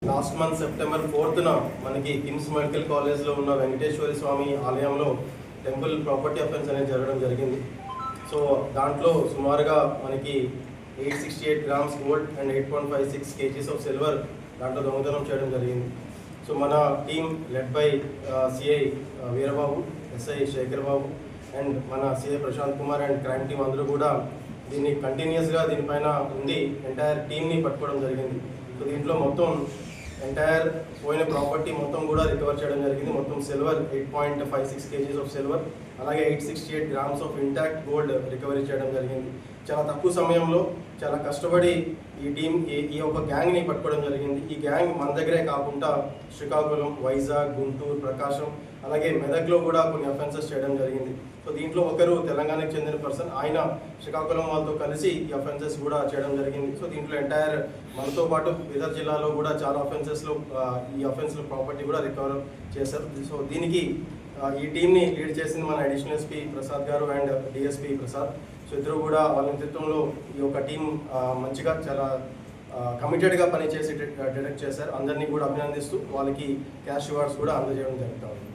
Last month September 4న మనకి KIMS medical కాలేజ్లో ఉన్న వెంకటేశ్వర స్వామి ఆలయంలో టెంపుల్ ప్రాపర్టీ అఫెన్స్ అనేది జరగడం జరిగింది. సో దాంట్లో సుమారుగా మనకి 868 grams gold and 8.56 kgs of silver దాంట్లో దొంగతనం చేయడం జరిగింది. సో మన team led by CI Veerababu, SI Shekar Babu and మన CI Prashanth Kumar and crime team అందరూ కూడా దీన్ని కంటిన్యూస్గా దీనిపైన ఉండి ఎంటైర్ టీమ్ని పట్టుకోవడం జరిగింది. సో దీంట్లో మొత్తం ఎంటైర్ పోయిన ప్రాపర్టీ మొత్తం కూడా రికవర్ చేయడం జరిగింది. మొత్తం సిల్వర్ 8.56 kgs ఆఫ్ సిల్వర్, అలాగే 868 grams of intact gold recovery చేయడం జరిగింది. చాలా తక్కువ సమయంలో చాలా కష్టపడి ఈ టీం ఈ యొక్క గ్యాంగ్ని పట్టుకోవడం జరిగింది. ఈ గ్యాంగ్ మన దగ్గరే కాకుండా శ్రీకాకుళం, వైజాగ్, గుంటూరు, ప్రకాశం అలాగే మెదక్లో కూడా కొన్ని అఫెన్సెస్ చేయడం జరిగింది. సో దీంట్లో ఒకరు తెలంగాణకు చెందిన పర్సన్, ఆయన శ్రీకాకుళం వాళ్ళతో కలిసి ఈ అఫెన్సెస్ కూడా చేయడం జరిగింది. సో దీంట్లో ఎంటైర్ మనతో పాటు ఇతర జిల్లాలో కూడా చాలా అఫెన్సెస్లో ఈ అఫెన్స్లో ప్రాపర్టీ కూడా రికవర్ చేశారు. సో దీనికి ఈ టీంని లీడ్ చేసింది మన అడిషనల్ ఎస్పీ ప్రసాద్ గారు అండ్ డిఎస్పీ ప్రసాద్. సో ఇద్దరు కూడా వాళ్ళ నేతృత్వంలో ఈ యొక్క టీం మంచిగా చాలా కమిటెడ్గా పనిచేసి డిటెక్ట్ చేశారు. అందరినీ కూడా అభినందిస్తూ వాళ్ళకి క్యాష్ రివార్డ్స్ కూడా అందజేయడం జరుగుతుంది.